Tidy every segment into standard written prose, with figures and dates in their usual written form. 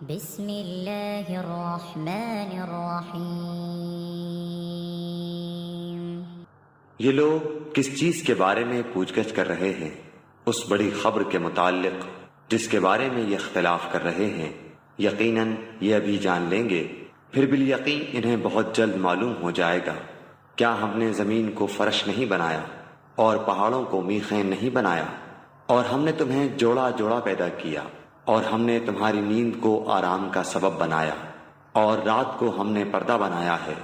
بسم اللہ الرحمن الرحیم۔ یہ لوگ کس چیز کے بارے میں پوچھ گچھ کر رہے ہیں؟ اس بڑی خبر کے متعلق جس کے بارے میں یہ اختلاف کر رہے ہیں۔ یقیناً یہ ابھی جان لیں گے، پھر بالیقین انہیں بہت جلد معلوم ہو جائے گا۔ کیا ہم نے زمین کو فرش نہیں بنایا اور پہاڑوں کو میخیں نہیں بنایا؟ اور ہم نے تمہیں جوڑا جوڑا پیدا کیا، اور ہم نے تمہاری نیند کو آرام کا سبب بنایا، اور رات کو ہم نے پردہ بنایا ہے،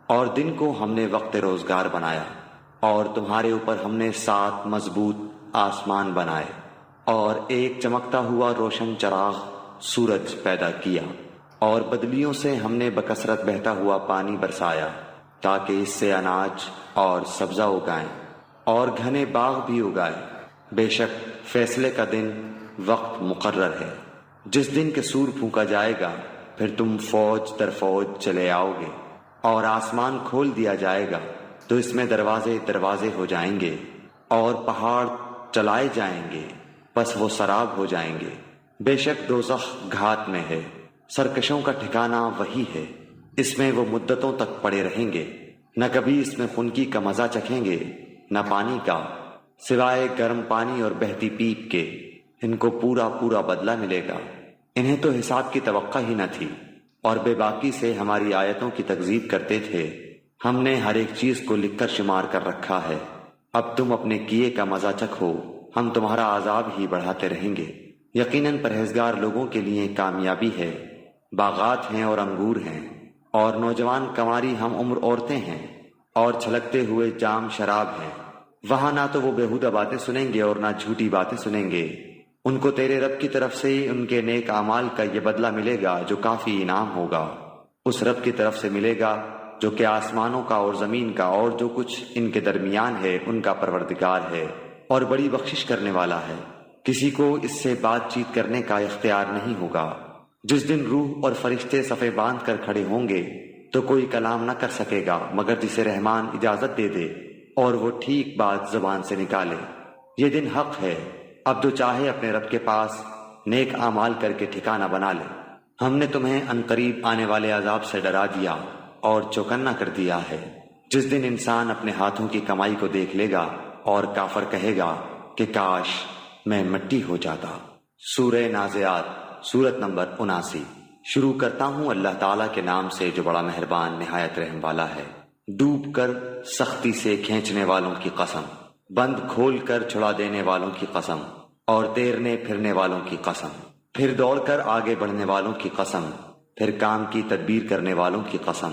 اور دن کو ہم نے وقت روزگار بنایا، اور تمہارے اوپر ہم نے 7 مضبوط آسمان بنائے، اور ایک چمکتا ہوا روشن چراغ سورج پیدا کیا، اور بدلیوں سے ہم نے بکثرت بہتا ہوا پانی برسایا تاکہ اس سے اناج اور سبزہ اگائیں اور گھنے باغ بھی اگائے۔ بے شک فیصلے کا دن وقت مقرر ہے، جس دن کے سور پھونکا جائے گا، پھر تم فوج در فوج چلے آؤ گے، اور آسمان کھول دیا جائے گا تو اس میں دروازے دروازے ہو جائیں گے، اور پہاڑ چلائے جائیں گے، پس وہ سراب ہو جائیں گے۔ بے شک دوزخ گھات میں ہے، سرکشوں کا ٹھکانہ وہی ہے، اس میں وہ مدتوں تک پڑے رہیں گے، نہ کبھی اس میں خنکی کا مزہ چکھیں گے نہ پانی کا، سوائے گرم پانی اور بہتی پیپ کے۔ ان کو پورا پورا بدلہ ملے گا۔ انہیں تو حساب کی توقع ہی نہ تھی، اور بے باکی سے ہماری آیتوں کی تکذیب کرتے تھے۔ ہم نے ہر ایک چیز کو لکھ کر شمار کر رکھا ہے، اب تم اپنے کیے کا مزہ چکھو، ہم تمہارا عذاب ہی بڑھاتے رہیں گے۔ یقیناً پرہیزگار لوگوں کے لیے کامیابی ہے، باغات ہیں اور انگور ہیں، اور نوجوان کنواری ہم عمر عورتیں ہیں، اور چھلکتے ہوئے جام شراب ہیں۔ وہاں نہ تو وہ بیہودہ باتیں سنیں گے اور نہ جھوٹی باتیں سنیں گے۔ ان کو تیرے رب کی طرف سے ان کے نیک اعمال کا یہ بدلہ ملے گا جو کافی انعام ہوگا۔ اس رب کی طرف سے ملے گا جو کہ آسمانوں کا اور زمین کا اور جو کچھ ان کے درمیان ہے ان کا پروردگار ہے، اور بڑی بخشش کرنے والا ہے۔ کسی کو اس سے بات چیت کرنے کا اختیار نہیں ہوگا۔ جس دن روح اور فرشتے صفے باندھ کر کھڑے ہوں گے تو کوئی کلام نہ کر سکے گا مگر جسے رحمان اجازت دے دے اور وہ ٹھیک بات زبان سے نکالے۔ یہ دن حق ہے، اب جو چاہے اپنے رب کے پاس نیک اعمال کر کے ٹھکانہ بنا لے۔ ہم نے تمہیں عنقریب آنے والے عذاب سے ڈرا دیا اور چوکنا کر دیا ہے، جس دن انسان اپنے ہاتھوں کی کمائی کو دیکھ لے گا اور کافر کہے گا کہ کاش میں مٹی ہو جاتا۔ سورہ نازعات سورت نمبر 79۔ شروع کرتا ہوں اللہ تعالیٰ کے نام سے جو بڑا مہربان نہایت رحم والا ہے۔ ڈوب کر سختی سے کھینچنے والوں کی قسم، بند کھول کر چھڑا دینے والوں کی قسم، اور تیرنے پھرنے والوں کی قسم، پھر دوڑ کر آگے بڑھنے والوں کی قسم، پھر کام کی تدبیر کرنے والوں کی قسم۔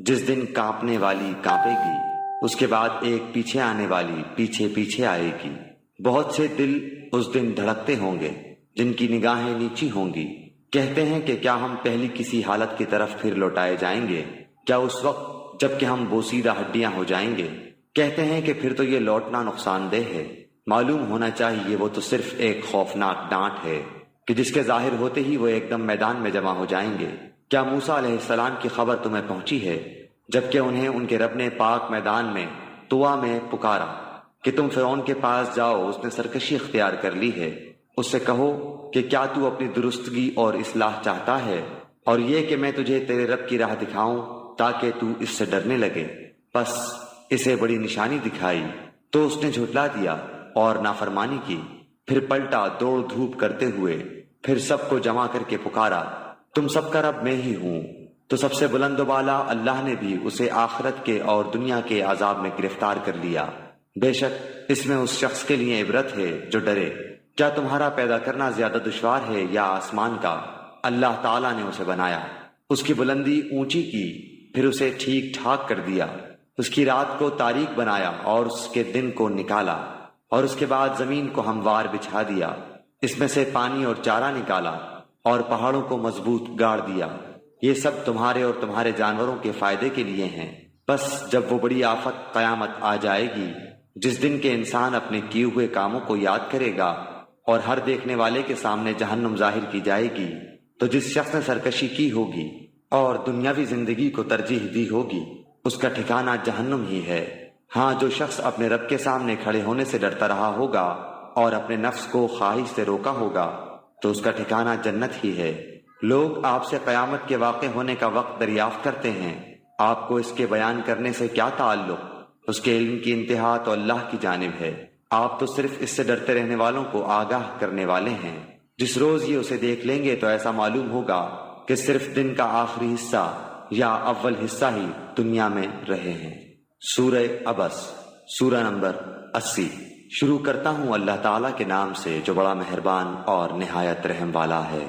جس دن کانپنے والی کانپے گی، اس کے بعد ایک پیچھے آنے والی پیچھے پیچھے آئے گی۔ بہت سے دل اس دن دھڑکتے ہوں گے جن کی نگاہیں نیچی ہوں گی، کہتے ہیں کہ کیا ہم پہلی کسی حالت کی طرف پھر لوٹائے جائیں گے؟ کیا اس وقت جب کہ ہم بوسیدہ ہڈیاں ہو جائیں گے؟ کہتے ہیں کہ پھر تو یہ لوٹنا نقصان دہ ہے۔ معلوم ہونا چاہیے وہ تو صرف ایک خوفناک ڈانٹ ہے کہ جس کے ظاہر ہوتے ہی وہ ایک دم میدان میں جمع ہو جائیں گے۔ کیا موسیٰ علیہ السلام کی خبر تمہیں پہنچی ہے جبکہ انہیں ان کے رب نے پاک میدان میں طوا میں پکارا کہ تم فرعون کے پاس جاؤ، اس نے سرکشی اختیار کر لی ہے۔ اس سے کہو کہ کیا تو اپنی درستگی اور اصلاح چاہتا ہے، اور یہ کہ میں تجھے تیرے رب کی راہ دکھاؤں تاکہ تو اس سے ڈرنے لگے۔ پس اسے بڑی نشانی دکھائی تو اس نے جھٹلا دیا اور نافرمانی کی، پھر پلٹا دوڑ دھوپ کرتے ہوئے، پھر سب کو جمع کر کے پکارا، تم سب کا رب میں ہی ہوں۔ تو سب سے بلند و بالا اللہ نے بھی اسے آخرت کے اور دنیا کے عذاب میں گرفتار کر لیا۔ بے شک اس میں اس شخص کے لیے عبرت ہے جو ڈرے۔ کیا تمہارا پیدا کرنا زیادہ دشوار ہے یا آسمان کا؟ اللہ تعالیٰ نے اسے بنایا، اس کی بلندی اونچی کی، پھر اسے ٹھیک ٹھاک کر دیا، اس کی رات کو تاریک بنایا اور اس کے دن کو نکالا، اور اس کے بعد زمین کو ہموار بچھا دیا، اس میں سے پانی اور چارہ نکالا، اور پہاڑوں کو مضبوط گاڑ دیا۔ یہ سب تمہارے اور تمہارے جانوروں کے فائدے کے لیے ہیں۔ بس جب وہ بڑی آفت قیامت آ جائے گی، جس دن کے انسان اپنے کیے ہوئے کاموں کو یاد کرے گا اور ہر دیکھنے والے کے سامنے جہنم ظاہر کی جائے گی، تو جس شخص نے سرکشی کی ہوگی اور دنیاوی زندگی کو ترجیح دی ہوگی، اس کا ٹھکانہ جہنم ہی ہے۔ ہاں، جو شخص اپنے رب کے سامنے کھڑے ہونے سے ڈرتا رہا ہوگا اور اپنے نفس کو خواہش سے روکا ہوگا تو اس کا ٹھکانہ جنت ہی ہے۔ لوگ آپ سے قیامت کے واقع ہونے کا وقت دریافت کرتے ہیں، آپ کو اس کے بیان کرنے سے کیا تعلق؟ اس کے علم کی انتہا تو اللہ کی جانب ہے، آپ تو صرف اس سے ڈرتے رہنے والوں کو آگاہ کرنے والے ہیں۔ جس روز یہ اسے دیکھ لیں گے تو ایسا معلوم ہوگا کہ صرف دن کا آخری حصہ یا اول حصہ ہی دنیا میں رہے ہیں۔ سورہ عبس، سورہ نمبر 80۔ شروع کرتا ہوں اللہ تعالیٰ کے نام سے جو بڑا مہربان اور نہایت رحم والا ہے۔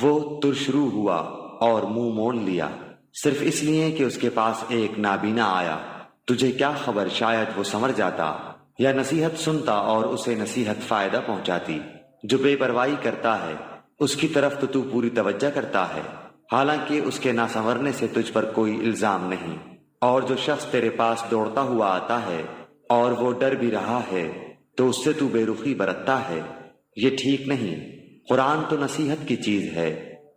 وہ ترشرو ہوا اور منہ موڑ لیا صرف اس لیے کہ اس کے پاس ایک نابینا آیا۔ تجھے کیا خبر، شاید وہ سمجھ جاتا یا نصیحت سنتا اور اسے نصیحت فائدہ پہنچاتی۔ جو بے پرواہی کرتا ہے اس کی طرف تو پوری توجہ کرتا ہے، حالانکہ اس کے نہ سنورنے سے تجھ پر کوئی الزام نہیں۔ اور جو شخص تیرے پاس دوڑتا ہوا آتا ہے اور وہ ڈر بھی رہا ہے تو اس سے تو بے رخی برتتا ہے، یہ ٹھیک نہیں۔ قرآن تو نصیحت کی چیز ہے،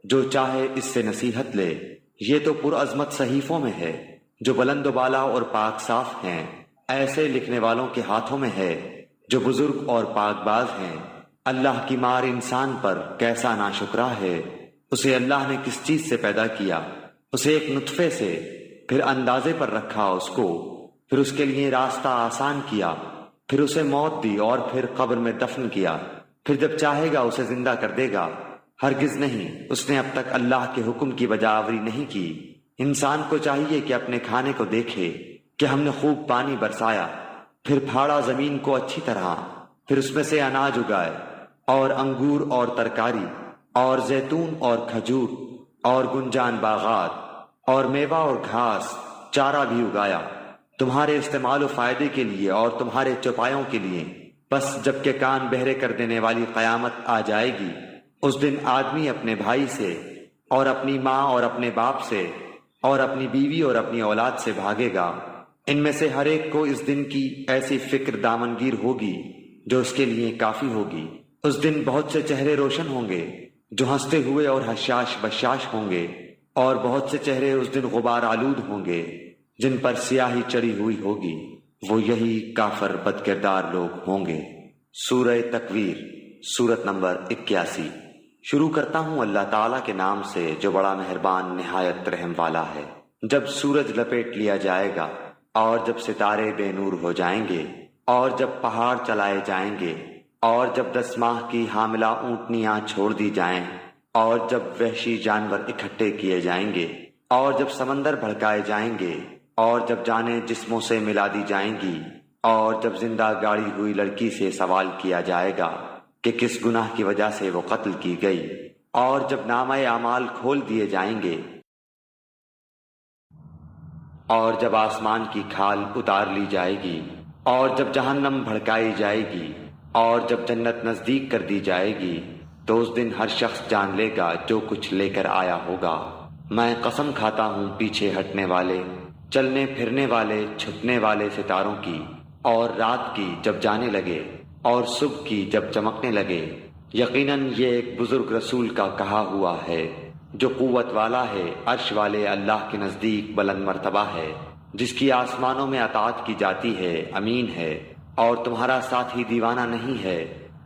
جو چاہے اس سے نصیحت لے۔ یہ تو پرعظمت صحیفوں میں ہے جو بلند و بالا اور پاک صاف ہیں، ایسے لکھنے والوں کے ہاتھوں میں ہے جو بزرگ اور پاک باز ہیں۔ اللہ کی مار انسان پر کیسا ناشکرا ہے۔ اسے اللہ نے کس چیز سے پیدا کیا؟ اسے ایک نطفے سے، پھر اندازے پر رکھا اس کو، پھر اس کے لیے راستہ آسان کیا، پھر اسے موت دی اور پھر قبر میں دفن کیا، پھر جب چاہے گا اسے زندہ کر دے گا۔ ہرگز نہیں، اس نے اب تک اللہ کے حکم کی بجاوری نہیں کی۔ انسان کو چاہیے کہ اپنے کھانے کو دیکھے کہ ہم نے خوب پانی برسایا، پھر پھاڑا زمین کو اچھی طرح، پھر اس میں سے اناج اگائے اور انگور اور ترکاری اور زیتون اور کھجور اور گنجان باغات اور میوہ اور گھاس، چارہ بھی اگایا تمہارے استعمال و فائدے کے لیے اور تمہارے چوپایوں کے لیے۔ بس جب کہ کان بہرے کر دینے والی قیامت آ جائے گی، اس دن آدمی اپنے بھائی سے اور اپنی ماں اور اپنے باپ سے اور اپنی بیوی اور اپنی اولاد سے بھاگے گا۔ ان میں سے ہر ایک کو اس دن کی ایسی فکر دامنگیر ہوگی جو اس کے لیے کافی ہوگی۔ اس دن بہت سے چہرے روشن ہوں گے جو ہنستے ہوئے اور حشاش بشاش ہوں گے، اور بہت سے چہرے اس دن غبار آلود ہوں گے جن پر سیاہی چڑھی ہوئی ہوگی۔ وہ یہی کافر بد کردار لوگ ہوں گے۔ سورہ تکویر، سورت نمبر 81۔ شروع کرتا ہوں اللہ تعالیٰ کے نام سے جو بڑا مہربان نہایت رحم والا ہے۔ جب سورج لپیٹ لیا جائے گا اور جب ستارے بے نور ہو جائیں گے اور جب پہاڑ چلائے جائیں گے اور جب 10 ماہ کی حاملہ اونٹنیاں چھوڑ دی جائیں اور جب وحشی جانور اکٹھے کیے جائیں گے اور جب سمندر بھڑکائے جائیں گے اور جب جانیں جسموں سے ملا دی جائیں گی اور جب زندہ گاڑی ہوئی لڑکی سے سوال کیا جائے گا کہ کس گناہ کی وجہ سے وہ قتل کی گئی، اور جب نامہ اعمال کھول دیے جائیں گے اور جب آسمان کی کھال اتار لی جائے گی اور جب جہنم بھڑکائی جائے گی اور جب جنت نزدیک کر دی جائے گی، تو اس دن ہر شخص جان لے گا جو کچھ لے کر آیا ہوگا۔ میں قسم کھاتا ہوں پیچھے ہٹنے والے، چلنے پھرنے والے، چھپنے والے ستاروں کی، اور رات کی جب جانے لگے اور صبح کی جب چمکنے لگے۔ یقیناً یہ ایک بزرگ رسول کا کہا ہوا ہے جو قوت والا ہے، عرش والے اللہ کے نزدیک بلند مرتبہ ہے، جس کی آسمانوں میں اطاعت کی جاتی ہے، امین ہے اور تمہارا ساتھی دیوانہ نہیں ہے۔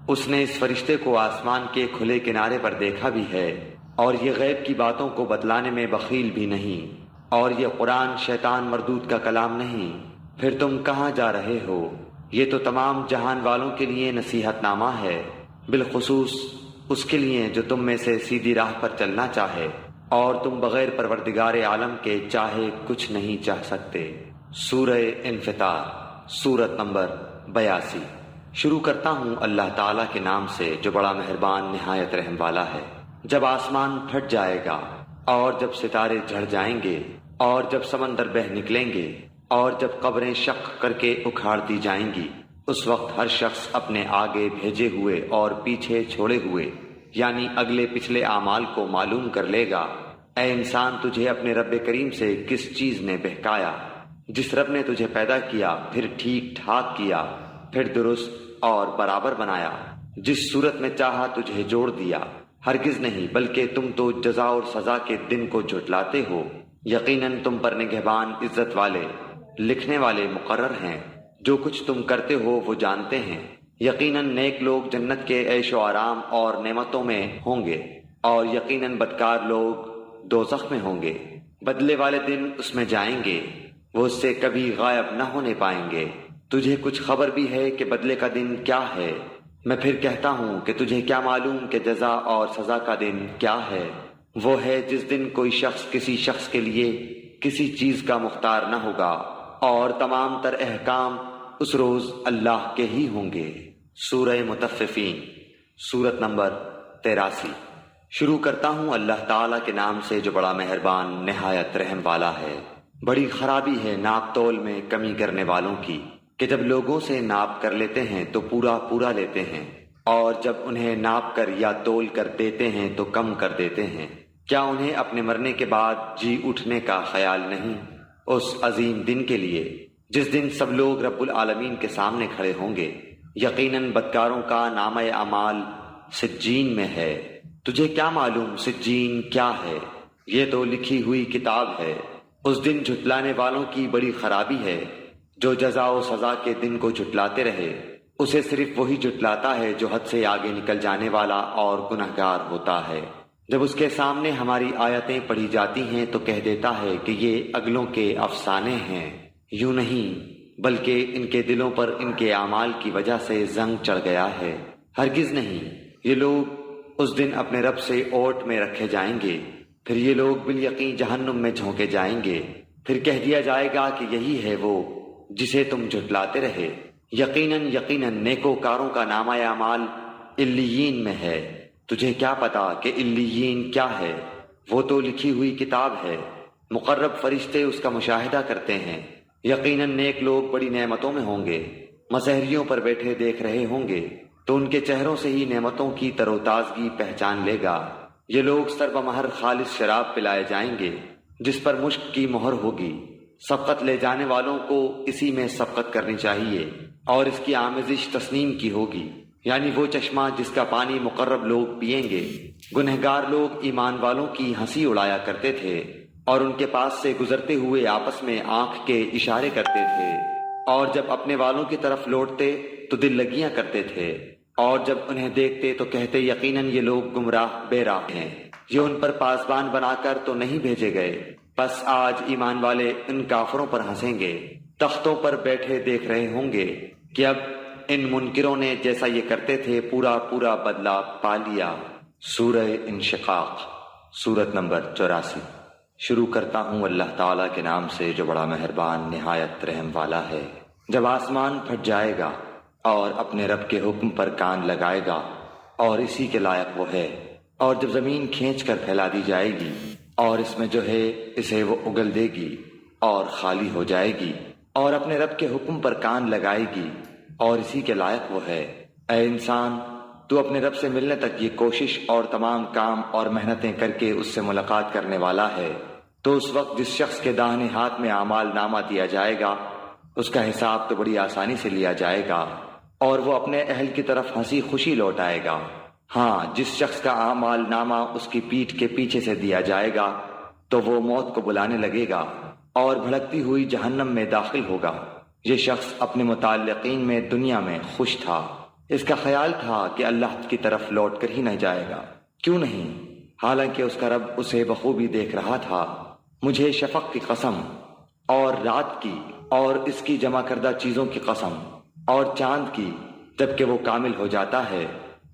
اس نے اس فرشتے کو آسمان کے کھلے کنارے پر دیکھا بھی ہے، اور یہ غیب کی باتوں کو بتلانے میں بخیل بھی نہیں، اور یہ قرآن شیطان مردود کا کلام نہیں۔ پھر تم کہاں جا رہے ہو؟ یہ تو تمام جہان والوں کے لیے نصیحت نامہ ہے، بالخصوص اس کے لیے جو تم میں سے سیدھی راہ پر چلنا چاہے، اور تم بغیر پروردگار عالم کے چاہے کچھ نہیں چاہ سکتے۔ سورہ انفطار، سورت نمبر 82۔ شروع کرتا ہوں اللہ تعالیٰ کے نام سے جو بڑا مہربان نہایت رحم والا ہے۔ جب آسمان پھٹ جائے گا اور جب ستارے جھڑ جائیں گے اور جب سمندر بہہ نکلیں گے اور جب قبریں شق کر کے اکھاڑ دی جائیں گی، اس وقت ہر شخص اپنے آگے بھیجے ہوئے اور پیچھے چھوڑے ہوئے یعنی اگلے پچھلے اعمال کو معلوم کر لے گا۔ اے انسان، تجھے اپنے رب کریم سے کس چیز نے بہکایا؟ جس رب نے تجھے پیدا کیا، پھر ٹھیک ٹھاک کیا، پھر درست اور برابر بنایا، جس صورت میں چاہا تجھے جوڑ دیا۔ ہرگز نہیں، بلکہ تم تو جزا اور سزا کے دن کو جھٹلاتے ہو۔ یقیناً تم پر نگہبان عزت والے، لکھنے والے مقرر ہیں۔ جو کچھ تم کرتے ہو وہ جانتے ہیں۔ یقیناً نیک لوگ جنت کے عیش و آرام اور نعمتوں میں ہوں گے، اور یقیناً بدکار لوگ دوزخ میں ہوں گے، بدلے والے دن اس میں جائیں گے، وہ اس سے کبھی غائب نہ ہونے پائیں گے۔ تجھے کچھ خبر بھی ہے کہ بدلے کا دن کیا ہے؟ میں پھر کہتا ہوں کہ تجھے کیا معلوم کہ جزا اور سزا کا دن کیا ہے؟ وہ ہے جس دن کوئی شخص کسی شخص کے لیے کسی چیز کا مختار نہ ہوگا، اور تمام تر احکام اس روز اللہ کے ہی ہوں گے۔ سورہ مطففین، سورت نمبر 83۔ شروع کرتا ہوں اللہ تعالیٰ کے نام سے جو بڑا مہربان نہایت رحم والا ہے۔ بڑی خرابی ہے ناپ تول میں کمی کرنے والوں کی، کہ جب لوگوں سے ناپ کر لیتے ہیں تو پورا پورا لیتے ہیں، اور جب انہیں ناپ کر یا تول کر دیتے ہیں تو کم کر دیتے ہیں۔ کیا انہیں اپنے مرنے کے بعد جی اٹھنے کا خیال نہیں، اس عظیم دن کے لیے جس دن سب لوگ رب العالمین کے سامنے کھڑے ہوں گے؟ یقیناً بدکاروں کا نامہ اعمال سجین میں ہے۔ تجھے کیا معلوم سجین کیا ہے؟ یہ تو لکھی ہوئی کتاب ہے۔ اس دن جھٹلانے والوں کی بڑی خرابی ہے۔ جو جزا و سزا کے دن کو جھٹلاتے رہے، اسے صرف وہی جھٹلاتا ہے جو حد سے آگے نکل جانے والا اور گنہگار ہوتا ہے۔ جب اس کے سامنے ہماری آیتیں پڑھی جاتی ہیں تو کہہ دیتا ہے کہ یہ اگلوں کے افسانے ہیں۔ یوں نہیں، بلکہ ان کے دلوں پر ان کے اعمال کی وجہ سے زنگ چڑھ گیا ہے۔ ہرگز نہیں، یہ لوگ اس دن اپنے رب سے اوٹ میں رکھے جائیں گے، پھر یہ لوگ بالیقین جہنم میں جھونکے جائیں گے۔ پھر کہہ دیا جائے گا کہ یہی ہے وہ جسے تم جھٹلاتے رہے۔ یقیناً نیکوکاروں کا نامہ اعمال علیین میں ہے۔ تجھے کیا پتا کہ علیین کیا ہے؟ وہ تو لکھی ہوئی کتاب ہے، مقرب فرشتے اس کا مشاہدہ کرتے ہیں۔ یقیناً نیک لوگ بڑی نعمتوں میں ہوں گے، مسحریوں پر بیٹھے دیکھ رہے ہوں گے تو ان کے چہروں سے ہی نعمتوں کی تر و تازگی پہچان لے گا۔ یہ لوگ سربہ مہر خالص شراب پلائے جائیں گے جس پر مشک کی مہر ہوگی۔ سبقت لے جانے والوں کو اسی میں سبقت کرنی چاہیے، اور اس کی آمیزش تسنیم کی ہوگی، یعنی وہ چشمہ جس کا پانی مقرب لوگ پئیں گے۔ گنہگار لوگ ایمان والوں کی ہنسی اڑایا کرتے تھے، اور ان کے پاس سے گزرتے ہوئے آپس میں آنکھ کے اشارے کرتے تھے، اور جب اپنے والوں کی طرف لوٹتے تو دل لگیاں کرتے تھے، اور جب انہیں دیکھتے تو کہتے یقیناً یہ لوگ گمراہ بے راہ ہیں، یہ ان پر پاسبان بنا کر تو نہیں بھیجے گئے۔ بس آج ایمان والے ان کافروں پر ہنسیں گے، تختوں پر بیٹھے دیکھ رہے ہوں گے کہ اب ان منکروں نے جیسا یہ کرتے تھے پورا پورا بدلہ پا لیا۔ سورہ انشقاق، سورت نمبر 84۔ شروع کرتا ہوں اللہ تعالیٰ کے نام سے جو بڑا مہربان نہایت رحم والا ہے۔ جب آسمان پھٹ جائے گا اور اپنے رب کے حکم پر کان لگائے گا، اور اسی کے لائق وہ ہے، اور جب زمین کھینچ کر پھیلا دی جائے گی اور اس میں جو ہے اسے وہ اگل دے گی اور خالی ہو جائے گی، اور اپنے رب کے حکم پر کان لگائے گی، اور اسی کے لائق وہ ہے۔ اے انسان، تو اپنے رب سے ملنے تک یہ کوشش اور تمام کام اور محنتیں کر کے اس سے ملاقات کرنے والا ہے، تو اس وقت جس شخص کے داہنے ہاتھ میں اعمال نامہ دیا جائے گا اس کا حساب تو بڑی آسانی سے لیا جائے گا، اور وہ اپنے اہل کی طرف ہنسی خوشی لوٹ آئے گا۔ ہاں، جس شخص کا اعمال نامہ اس کی پیٹھ کے پیچھے سے دیا جائے گا تو وہ موت کو بلانے لگے گا اور بھڑکتی ہوئی جہنم میں داخل ہوگا۔ یہ شخص اپنے متعلقین میں دنیا میں خوش تھا، اس کا خیال تھا کہ اللہ کی طرف لوٹ کر ہی نہ جائے گا۔ کیوں نہیں؟ حالانکہ اس کا رب اسے بخوبی دیکھ رہا تھا۔ مجھے شفق کی قسم، اور رات کی، اور اس کی جمع کردہ چیزوں کی قسم، اور چاند کی جبکہ وہ کامل ہو جاتا ہے۔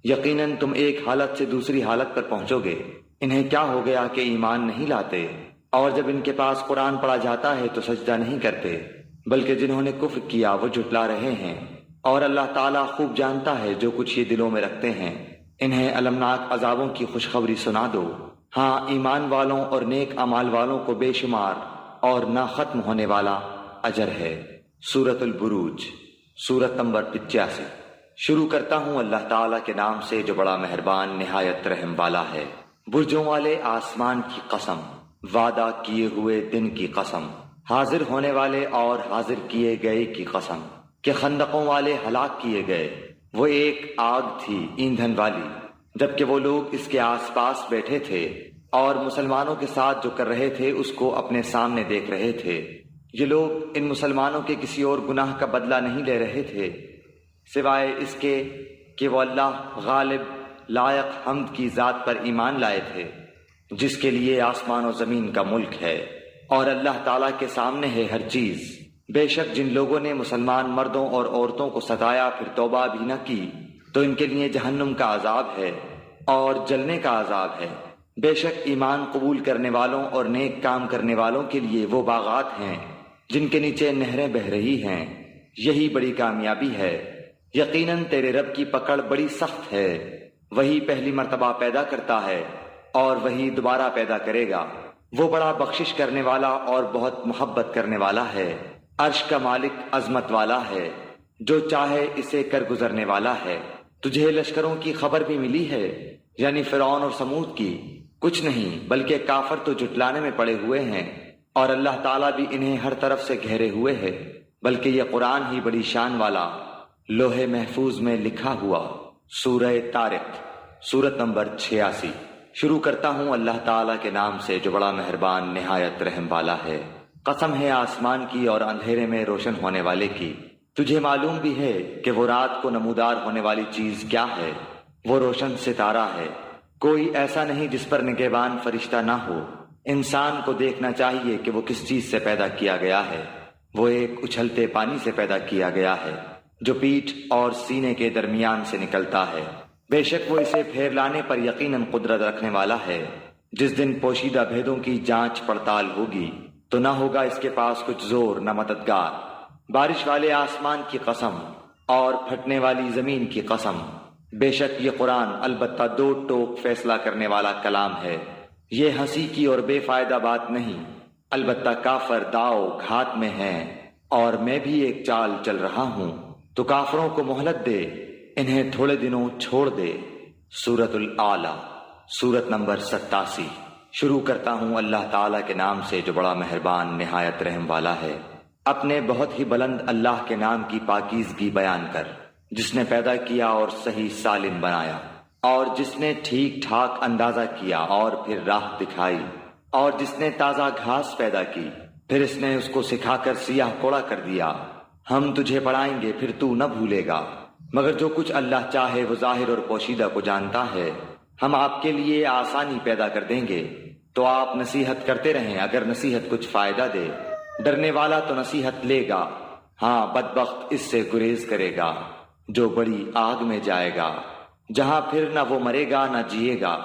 یقیناً تم ایک حالت سے دوسری حالت پر پہنچو گے۔ انہیں کیا ہو گیا کہ ایمان نہیں لاتے، اور جب ان کے پاس قرآن پڑھا جاتا ہے تو سجدہ نہیں کرتے، بلکہ جنہوں نے کفر کیا وہ جھٹلا رہے ہیں، اور اللہ تعالیٰ خوب جانتا ہے جو کچھ یہ دلوں میں رکھتے ہیں۔ انہیں المناک عذابوں کی خوشخبری سنا دو۔ ہاں، ایمان والوں اور نیک اعمال والوں کو بے شمار اور نہ ختم ہونے والا اجر ہے۔ سورۃ البروج، سورت نمبر 85۔ شروع کرتا ہوں اللہ تعالیٰ کے نام سے جو بڑا مہربان نہایت رحم والا ہے۔ برجوں والے آسمان کی قسم، وعدہ کیے ہوئے دن کی قسم، حاضر ہونے والے اور حاضر کیے گئے کی قسم، کہ خندقوں والے ہلاک کیے گئے۔ وہ ایک آگ تھی ایندھن والی، جبکہ وہ لوگ اس کے آس پاس بیٹھے تھے اور مسلمانوں کے ساتھ جو کر رہے تھے اس کو اپنے سامنے دیکھ رہے تھے۔ یہ لوگ ان مسلمانوں کے کسی اور گناہ کا بدلہ نہیں لے رہے تھے سوائے اس کے کہ وہ اللہ غالب لائق حمد کی ذات پر ایمان لائے تھے جس کے لیے آسمان و زمین کا ملک ہے اور اللہ تعالیٰ کے سامنے ہے ہر چیز۔ بے شک جن لوگوں نے مسلمان مردوں اور عورتوں کو ستایا پھر توبہ بھی نہ کی تو ان کے لیے جہنم کا عذاب ہے اور جلنے کا عذاب ہے۔ بے شک ایمان قبول کرنے والوں اور نیک کام کرنے والوں کے لیے وہ باغات ہیں جن کے نیچے نہریں بہہ رہی ہیں، یہی بڑی کامیابی ہے۔ یقیناً تیرے رب کی پکڑ بڑی سخت ہے، وہی پہلی مرتبہ پیدا کرتا ہے اور وہی دوبارہ پیدا کرے گا۔ وہ بڑا بخشش کرنے والا اور بہت محبت کرنے والا ہے۔ عرش کا مالک عظمت والا ہے، جو چاہے اسے کر گزرنے والا ہے۔ تجھے لشکروں کی خبر بھی ملی ہے، یعنی فرعون اور سمود کی؟ کچھ نہیں، بلکہ کافر تو جھٹلانے میں پڑے ہوئے ہیں اور اللہ تعالیٰ بھی انہیں ہر طرف سے گھیرے ہوئے ہے۔ بلکہ یہ قرآن ہی بڑی شان والا لوح محفوظ میں لکھا ہوا۔ سورہ طارق، سورت نمبر 86۔ شروع کرتا ہوں اللہ تعالیٰ کے نام سے جو بڑا مہربان نہایت رحم والا ہے۔ قسم ہے آسمان کی اور اندھیرے میں روشن ہونے والے کی۔ تجھے معلوم بھی ہے کہ وہ رات کو نمودار ہونے والی چیز کیا ہے؟ وہ روشن ستارہ ہے۔ کوئی ایسا نہیں جس پر نگہبان فرشتہ نہ ہو۔ انسان کو دیکھنا چاہیے کہ وہ کس چیز سے پیدا کیا گیا ہے۔ وہ ایک اچھلتے پانی سے پیدا کیا گیا ہے جو پیٹھ اور سینے کے درمیان سے نکلتا ہے۔ بے شک وہ اسے پھیر لانے پر یقیناً قدرت رکھنے والا ہے۔ جس دن پوشیدہ بھیدوں کی جانچ پڑتال ہوگی تو نہ ہوگا اس کے پاس کچھ زور نہ مددگار۔ بارش والے آسمان کی قسم اور پھٹنے والی زمین کی قسم، بے شک یہ قرآن البتہ دو ٹوک فیصلہ کرنے والا کلام ہے۔ یہ ہنسی کی اور بے فائدہ بات نہیں، البتہ کافر داؤ گھات میں ہیں اور میں بھی ایک چال چل رہا ہوں، تو کافروں کو مہلت دے، انہیں تھوڑے دنوں چھوڑ دے۔ سورۃ الاعلیٰ، سورت نمبر 87۔ شروع کرتا ہوں اللہ تعالیٰ کے نام سے جو بڑا مہربان نہایت رحم والا ہے۔ اپنے بہت ہی بلند اللہ کے نام کی پاکیزگی بیان کر، جس نے پیدا کیا اور صحیح سالم بنایا، اور جس نے ٹھیک ٹھاک اندازہ کیا اور پھر راہ دکھائی، اور جس نے تازہ گھاس پیدا کی پھر اس نے اس کو سکھا کر سیاہ کوڑا کر دیا۔ ہم تجھے پڑھائیں گے پھر تو نہ بھولے گا، مگر جو کچھ اللہ چاہے وہ ظاہر اور پوشیدہ کو جانتا ہے۔ ہم آپ کے لیے آسانی پیدا کر دیں گے تو آپ نصیحت کرتے رہیں اگر نصیحت کچھ فائدہ دے۔ ڈرنے والا تو نصیحت لے گا، ہاں بدبخت اس سے گریز کرے گا جو بڑی آگ میں جائے گا، جہاں پھر نہ وہ مرے گا نہ جیے گا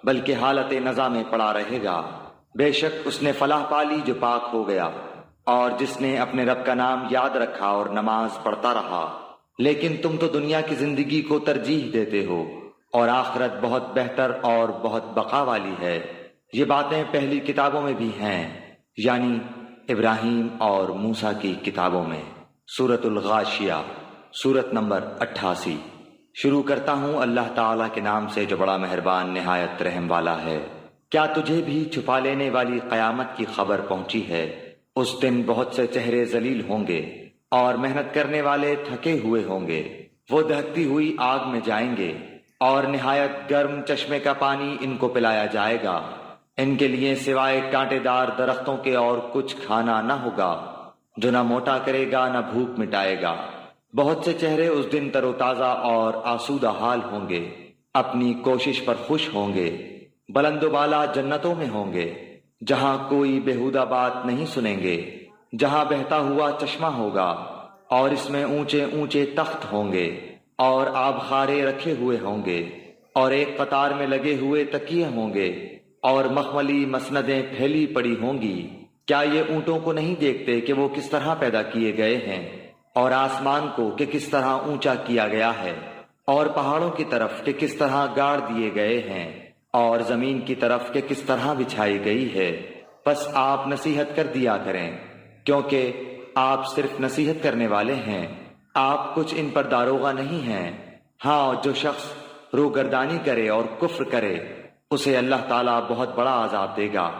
بلکہ حالت نزا میں پڑا رہے گا۔ بے شک اس نے فلاح پالی جو پاک ہو گیا اور جس نے اپنے رب کا نام یاد رکھا اور نماز پڑھتا رہا۔ لیکن تم تو دنیا کی زندگی کو ترجیح دیتے ہو اور آخرت بہت بہتر اور بہت بقا والی ہے۔ یہ باتیں پہلی کتابوں میں بھی ہیں، یعنی ابراہیم اور موسیٰ کی کتابوں میں۔ سورۃ الغاشیہ، سورت نمبر 88۔ شروع کرتا ہوں اللہ تعالیٰ کے نام سے جو بڑا مہربان نہایت رحم والا ہے۔ کیا تجھے بھی چھپا لینے والی قیامت کی خبر پہنچی ہے؟ اس دن بہت سے چہرے ذلیل ہوں گے اور محنت کرنے والے تھکے ہوئے ہوں گے۔ وہ دہکتی ہوئی آگ میں جائیں گے اور نہایت گرم چشمے کا پانی ان کو پلایا جائے گا۔ ان کے لیے سوائے کانٹے دار درختوں کے اور کچھ کھانا نہ ہوگا جو نہ موٹا کرے گا نہ بھوک مٹائے گا۔ بہت سے چہرے اس دن تر و تازہ اور آسودہ حال ہوں گے، اپنی کوشش پر خوش ہوں گے، بلند و بالا جنتوں میں ہوں گے جہاں کوئی بیہودہ بات نہیں سنیں گے، جہاں بہتا ہوا چشمہ ہوگا اور اس میں اونچے اونچے تخت ہوں گے اور آبخارے رکھے ہوئے ہوں گے اور ایک قطار میں لگے ہوئے تکیے ہوں گے اور مخملی مسندیں پھیلی پڑی ہوں گی۔ کیا یہ اونٹوں کو نہیں دیکھتے کہ وہ کس طرح پیدا کیے گئے ہیں، اور آسمان کو کہ کس طرح اونچا کیا گیا ہے، اور پہاڑوں کی طرف کہ کس طرح گاڑ دیے گئے ہیں، اور زمین کی طرف کہ کس طرح بچھائی گئی ہے۔ بس آپ نصیحت کر دیا کریں، کیونکہ آپ صرف نصیحت کرنے والے ہیں، آپ کچھ ان پر داروغہ نہیں ہیں۔ ہاں، جو شخص روگردانی کرے اور کفر کرے اسے اللہ تعالیٰ بہت بڑا عذاب دے گا۔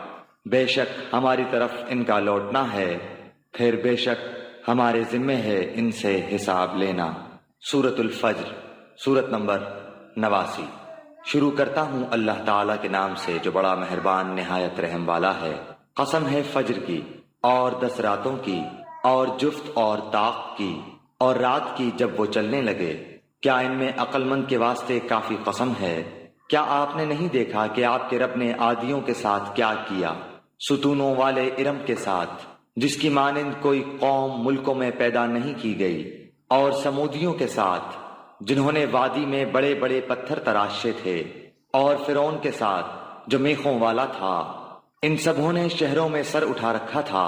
بے شک ہماری طرف ان کا لوٹنا ہے، پھر بے شک ہمارے ذمے ہے ان سے حساب لینا۔ سورۃ الفجر، سورت نمبر 89۔ شروع کرتا ہوں اللہ تعالیٰ کے نام سے جو بڑا مہربان نہایت رحم والا ہے۔ قسم ہے فجر کی اور 10 راتوں کی اور جفت اور طاق کی اور رات کی جب وہ چلنے لگے کیا ان میں عقل مند کے واسطے کافی قسم ہے؟ کیا آپ نے نہیں دیکھا کہ آپ کے رب نے عادیوں کے ساتھ کیا کیا، ستونوں والے ارم کے ساتھ، جس کی مانند کوئی قوم ملکوں میں پیدا نہیں کی گئی، اور سمودیوں کے ساتھ جنہوں نے وادی میں بڑے بڑے پتھر تراشے تھے، اور فرعون کے ساتھ جو میخوں والا تھا۔ ان سبوں نے شہروں میں سر اٹھا رکھا تھا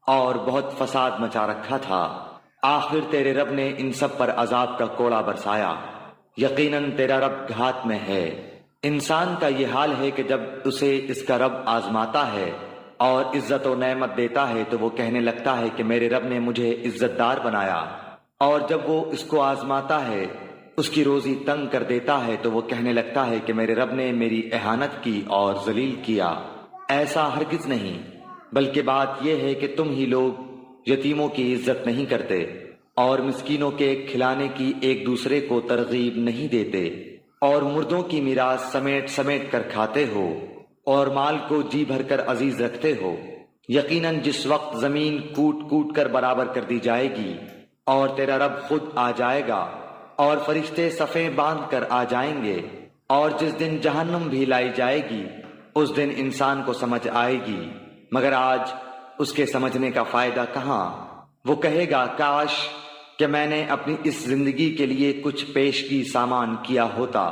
اور بہت فساد مچا رکھا تھا۔ آخر تیرے رب نے ان سب پر عذاب کا کوڑا برسایا۔ یقیناً تیرا رب گھات میں ہے۔ انسان کا یہ حال ہے کہ جب اسے اس کا رب آزماتا ہے اور عزت و نعمت دیتا ہے تو وہ کہنے لگتا ہے کہ میرے رب نے مجھے عزت دار بنایا، اور جب وہ اس کو آزماتا ہے، اس کی روزی تنگ کر دیتا ہے تو وہ کہنے لگتا ہے کہ میرے رب نے میری اہانت کی اور ذلیل کیا۔ ایسا ہرگز نہیں، بلکہ بات یہ ہے کہ تم ہی لوگ یتیموں کی عزت نہیں کرتے اور مسکینوں کے کھلانے کی ایک دوسرے کو ترغیب نہیں دیتے، اور مردوں کی میراث سمیٹ سمیٹ کر کھاتے ہو اور مال کو جی بھر کر عزیز رکھتے ہو۔ یقیناً جس وقت زمین کوٹ کوٹ کر برابر کر دی جائے گی اور تیرا رب خود آ جائے گا اور فرشتے صفیں باندھ کر آ جائیں گے، اور جس دن جہنم بھی لائی جائے گی اس دن انسان کو سمجھ آئے گی، مگر آج اس کے سمجھنے کا فائدہ کہاں۔ وہ کہے گا کاش کہ میں نے اپنی اس زندگی کے لیے کچھ پیشگی سامان کیا ہوتا،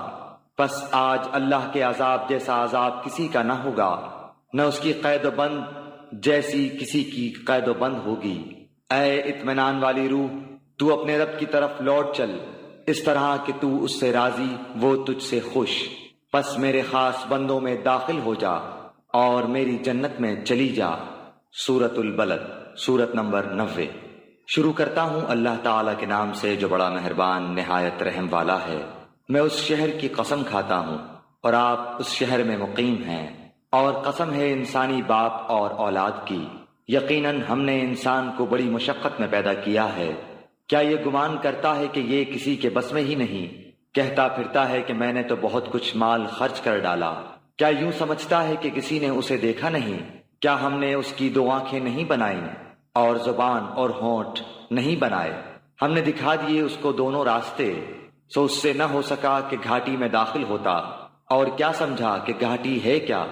پس آج اللہ کے عذاب جیسا عذاب کسی کا نہ ہوگا، نہ اس کی قید و بند جیسی کسی کی قید و بند ہوگی۔ اے اطمینان والی روح، تو اپنے رب کی طرف لوٹ چل، اس طرح کہ تو اس سے راضی، وہ تجھ سے خوش۔ پس میرے خاص بندوں میں داخل ہو جا اور میری جنت میں چلی جا۔ سورۃ البلد، سورت نمبر 90۔ شروع کرتا ہوں اللہ تعالیٰ کے نام سے جو بڑا مہربان نہایت رحم والا ہے۔ میں اس شہر کی قسم کھاتا ہوں اور آپ اس شہر میں مقیم ہیں، اور قسم ہے انسانی باپ اور اولاد کی۔ یقیناً ہم نے انسان کو بڑی مشقت میں پیدا کیا ہے۔ کیا یہ گمان کرتا ہے کہ یہ کسی کے بس میں ہی نہیں؟ کہتا پھرتا ہے کہ میں نے تو بہت کچھ مال خرچ کر ڈالا۔ کیا یوں سمجھتا ہے کہ کسی نے اسے دیکھا نہیں؟ کیا ہم نے اس کی 2 آنکھیں نہیں بنائیں اور زبان اور ہونٹ نہیں بنائے؟ ہم نے دکھا دیے اس کو دونوں راستے، سو اس سے نہ ہو سکا کہ گھاٹی میں داخل ہوتا۔ اور کیا سمجھا کہ گھاٹی ہے کیا؟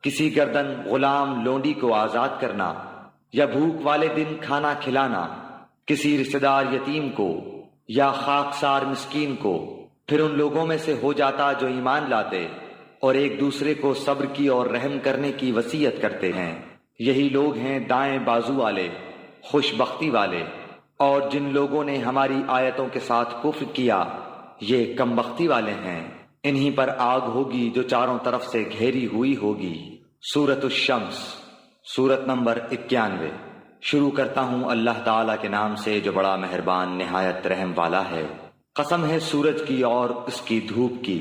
کسی گردن غلام لونڈی کو آزاد کرنا، یا بھوک والے دن کھانا کھلانا کسی رشتہ دار یتیم کو یا خاکسار مسکین کو۔ پھر ان لوگوں میں سے ہو جاتا جو ایمان لاتے اور ایک دوسرے کو صبر کی اور رحم کرنے کی وصیت کرتے ہیں۔ یہی لوگ ہیں دائیں بازو والے، خوش بختی والے، اور جن لوگوں نے ہماری آیتوں کے ساتھ کفر کیا یہ کم بختی والے ہیں۔ انہی پر آگ ہوگی جو چاروں طرف سے گھیری ہوئی ہوگی۔ سورۃ الشمس، سورت نمبر 91۔ شروع کرتا ہوں اللہ تعالیٰ کے نام سے جو بڑا مہربان نہایت رحم والا ہے۔ قسم ہے سورج کی اور اس کی دھوپ کی،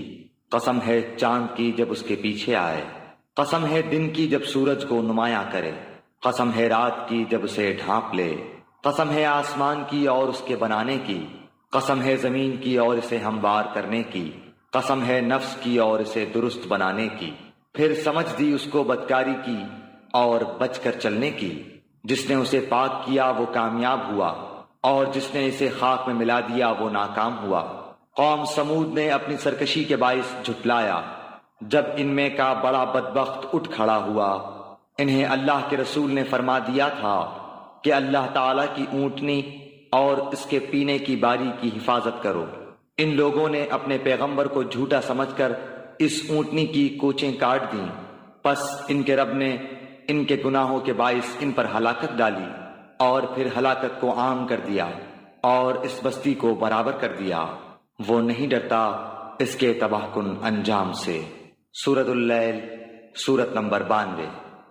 قسم ہے چاند کی جب اس کے پیچھے آئے، قسم ہے دن کی جب سورج کو نمایاں کرے، قسم ہے رات کی جب اسے ڈھانپ لے، قسم ہے آسمان کی اور اس کے بنانے کی، قسم ہے زمین کی اور اسے ہموار کرنے کی، قسم ہے نفس کی اور اسے درست بنانے کی۔ پھر سمجھ دی اس کو بدکاری کی اور بچ کر چلنے کی۔ جس نے اسے پاک کیا وہ کامیاب ہوا، اور جس نے اسے خاک میں ملا دیا وہ ناکام ہوا۔ قوم سمود نے اپنی سرکشی کے باعث جھٹلایا، جب ان میں کا بڑا بدبخت اٹھ کھڑا ہوا۔ انہیں اللہ کے رسول نے فرما دیا تھا کہ اللہ تعالیٰ کی اونٹنی اور اس کے پینے کی باری کی حفاظت کرو۔ ان لوگوں نے اپنے پیغمبر کو جھوٹا سمجھ کر اس اونٹنی کی کوچیں کاٹ دیں، پس ان کے رب نے ان کے گناہوں کے باعث ان پر ہلاکت ڈالی، اور پھر ہلاکت کو عام کر دیا اور اس بستی کو برابر کر دیا۔ وہ نہیں ڈرتا اس کے تباہ کن انجام سے۔ سورۃ اللیل، سورت نمبر 92۔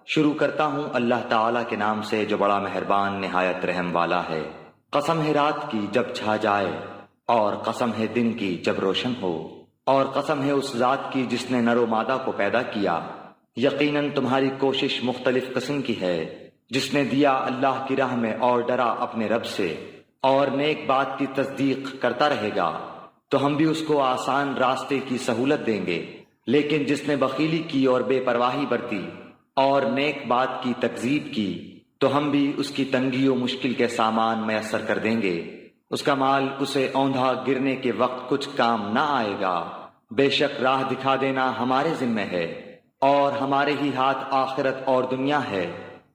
شروع کرتا ہوں اللہ تعالیٰ کے نام سے جو بڑا مہربان نہایت رحم والا ہے۔ قسم ہے رات کی جب چھا جائے، اور قسم ہے دن کی جب روشن ہو، اور قسم ہے اس ذات کی جس نے نر و مادہ کو پیدا کیا۔ یقیناً تمہاری کوشش مختلف قسم کی ہے۔ جس نے دیا اللہ کی راہ میں اور ڈرا اپنے رب سے اور نیک بات کی تصدیق کرتا رہے گا تو ہم بھی اس کو آسان راستے کی سہولت دیں گے۔ لیکن جس نے بخیلی کی اور بے پرواہی برتی اور نیک بات کی تکذیب کی تو ہم بھی اس کی تنگی و مشکل کے سامان میسر کر دیں گے۔ اس کا مال اسے اوندھا گرنے کے وقت کچھ کام نہ آئے گا۔ بے شک راہ دکھا دینا ہمارے ذمہ ہے، اور ہمارے ہی ہاتھ آخرت اور دنیا ہے۔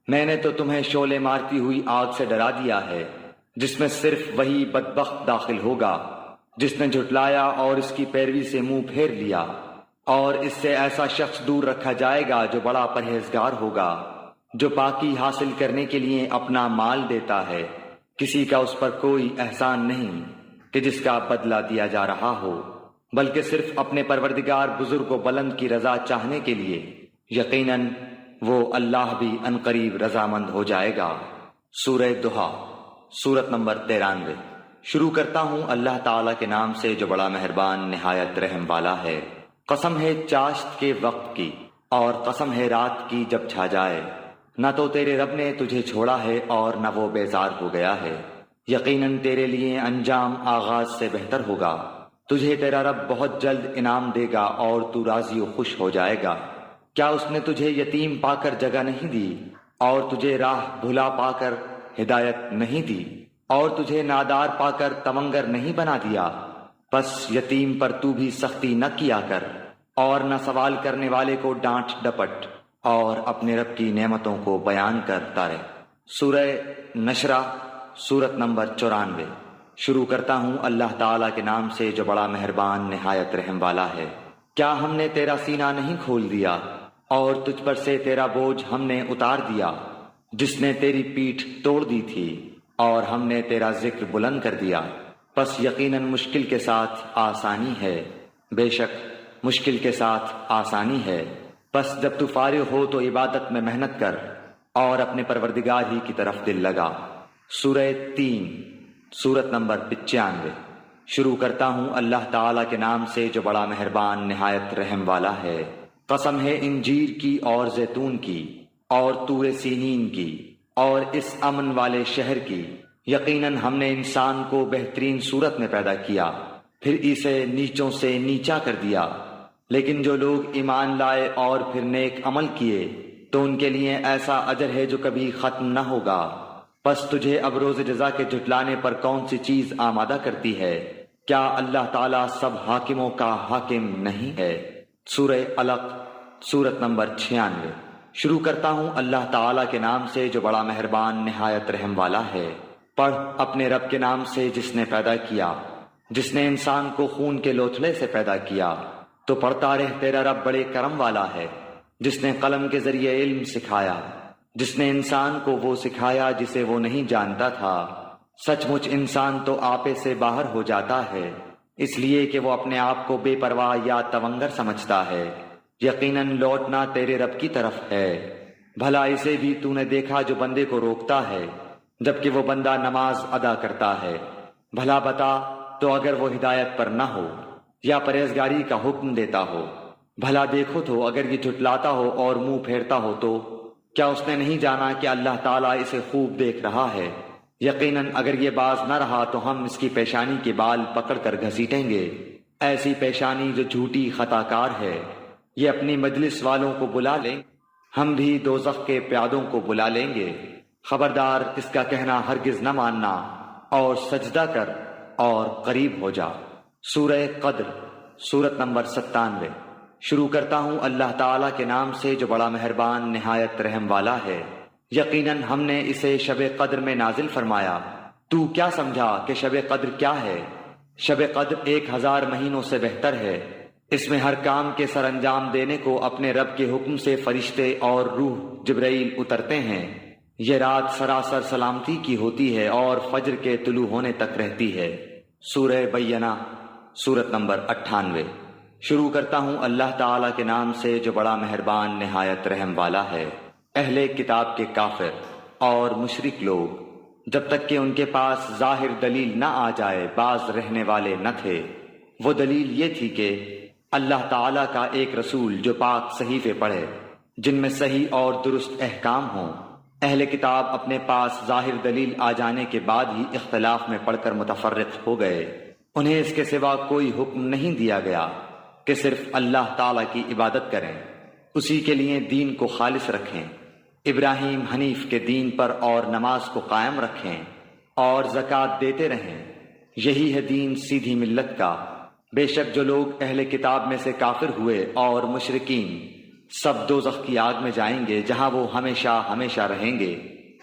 میں نے تو تمہیں شعلے مارتی ہوئی آگ سے ڈرا دیا ہے، جس میں صرف وہی بدبخت داخل ہوگا جس نے جھٹلایا اور اس کی پیروی سے منہ پھیر لیا، اور اس سے ایسا شخص دور رکھا جائے گا جو بڑا پرہیزگار ہوگا، جو پاکی حاصل کرنے کے لیے اپنا مال دیتا ہے۔ کسی کا اس پر کوئی احسان نہیں کہ جس کا بدلہ دیا جا رہا ہو، بلکہ صرف اپنے پروردگار بزرگ و بلند کی رضا چاہنے کے لیے۔ یقیناً وہ اللہ بھی عنقریب رضامند ہو جائے گا۔ سورہ دہا، سورت نمبر 93۔ شروع کرتا ہوں اللہ تعالیٰ کے نام سے جو بڑا مہربان نہایت رحم والا ہے۔ قسم ہے چاشت کے وقت کی، اور قسم ہے رات کی جب چھا جائے۔ نہ تو تیرے رب نے تجھے چھوڑا ہے اور نہ وہ بیزار ہو گیا ہے۔ یقیناً تیرے لیے انجام آغاز سے بہتر ہوگا۔ تجھے تیرا رب بہت جلد انعام دے گا اور تو راضی و خوش ہو جائے گا۔ کیا اس نے تجھے یتیم پا کر جگہ نہیں دی، اور تجھے راہ بھلا پا کر ہدایت نہیں دی، اور تجھے نادار پا کر تمنگر نہیں بنا دیا؟ بس یتیم پر تو بھی سختی نہ کیا کر، اور نہ سوال کرنے والے کو ڈانٹ ڈپٹ، اور اپنے رب کی نعمتوں کو بیان کرتا رہے۔ سورہ نشرہ، سورت نمبر 94۔ شروع کرتا ہوں اللہ تعالیٰ کے نام سے جو بڑا مہربان نہایت رحم والا ہے۔ کیا ہم نے تیرا سینہ نہیں کھول دیا، اور تجھ پر سے تیرا بوجھ ہم نے اتار دیا، جس نے تیری پیٹھ توڑ دی تھی، اور ہم نے تیرا ذکر بلند کر دیا۔ پس یقیناً مشکل کے ساتھ آسانی ہے، بے شک مشکل کے ساتھ آسانی ہے۔ پس جب تو فارغ ہو تو عبادت میں محنت کر، اور اپنے پروردگار ہی کی طرف دل لگا۔ سورہ 3، سورت نمبر 95۔ شروع کرتا ہوں اللہ تعالیٰ کے نام سے جو بڑا مہربان نہایت رحم والا ہے۔ قسم ہے انجیر کی اور زیتون کی اور طور سینین کی اور اس امن والے شہر کی۔ یقیناً ہم نے انسان کو بہترین صورت میں پیدا کیا، پھر اسے نیچوں سے نیچا کر دیا۔ لیکن جو لوگ ایمان لائے اور پھر نیک عمل کیے تو ان کے لیے ایسا اجر ہے جو کبھی ختم نہ ہوگا۔ پس تجھے اب روز جزا کے جھٹلانے پر کون سی چیز آمادہ کرتی ہے؟ کیا اللہ تعالیٰ سب حاکموں کا حاکم نہیں ہے؟ سورہ علق، سورت نمبر 96۔ شروع کرتا ہوں اللہ تعالیٰ کے نام سے جو بڑا مہربان نہایت رحم والا ہے۔ پڑھ اپنے رب کے نام سے جس نے پیدا کیا، جس نے انسان کو خون کے لوتھڑے سے پیدا کیا۔ تو پڑھتا رہ، تیرا رب بڑے کرم والا ہے، جس نے قلم کے ذریعے علم سکھایا، جس نے انسان کو وہ سکھایا جسے وہ نہیں جانتا تھا۔ سچ مچ انسان تو آپے سے باہر ہو جاتا ہے، اس لیے کہ وہ اپنے آپ کو بے پرواہ یا تونگر سمجھتا ہے۔ یقیناً لوٹنا تیرے رب کی طرف ہے۔ بھلا اسے بھی تو نے دیکھا جو بندے کو روکتا ہے جبکہ وہ بندہ نماز ادا کرتا ہے؟ بھلا بتا تو اگر وہ ہدایت پر نہ ہو یا پرہیزگاری کا حکم دیتا ہو، بھلا دیکھو تو اگر یہ جھٹلاتا ہو اور منہ پھیرتا ہو تو کیا اس نے نہیں جانا کہ اللہ تعالیٰ اسے خوب دیکھ رہا ہے؟ یقیناً اگر یہ باز نہ رہا تو ہم اس کی پیشانی کے بال پکڑ کر گھسیٹیں گے، ایسی پیشانی جو جھوٹی خطا کار ہے۔ یہ اپنی مجلس والوں کو بلا لیں، ہم بھی دوزخ کے پیادوں کو بلا لیں گے۔ خبردار اس کا کہنا ہرگز نہ ماننا، اور سجدہ کر اور قریب ہو جا۔ سورہ قدر، سورت نمبر 97۔ شروع کرتا ہوں اللہ تعالیٰ کے نام سے جو بڑا مہربان نہایت رحم والا ہے۔ یقیناً ہم نے اسے شب قدر میں نازل فرمایا۔ تو کیا سمجھا کہ شب قدر کیا ہے؟ شب قدر 1000 مہینوں سے بہتر ہے۔ اس میں ہر کام کے سر انجام دینے کو اپنے رب کے حکم سے فرشتے اور روح جبرائیل اترتے ہیں۔ یہ رات سراسر سلامتی کی ہوتی ہے اور فجر کے طلوع ہونے تک رہتی ہے۔ سورہ بینہ، سورت نمبر 98۔ شروع کرتا ہوں اللہ تعالیٰ کے نام سے جو بڑا مہربان نہایت رحم والا ہے۔ اہل کتاب کے کافر اور مشرک لوگ جب تک کہ ان کے پاس ظاہر دلیل نہ آ جائے باز رہنے والے نہ تھے۔ وہ دلیل یہ تھی کہ اللہ تعالیٰ کا ایک رسول جو پاک صحیفے پڑھے جن میں صحیح اور درست احکام ہوں۔ اہل کتاب اپنے پاس ظاہر دلیل آ جانے کے بعد ہی اختلاف میں پڑھ کر متفرق ہو گئے۔ انہیں اس کے سوا کوئی حکم نہیں دیا گیا کہ صرف اللہ تعالیٰ کی عبادت کریں، اسی کے لیے دین کو خالص رکھیں، ابراہیم حنیف کے دین پر اور نماز کو قائم رکھیں اور زکوٰۃ دیتے رہیں۔ یہی ہے دین سیدھی ملت کا۔ بے شک جو لوگ اہل کتاب میں سے کافر ہوئے اور مشرکین سب دوزخ کی آگ میں جائیں گے جہاں وہ ہمیشہ ہمیشہ رہیں گے۔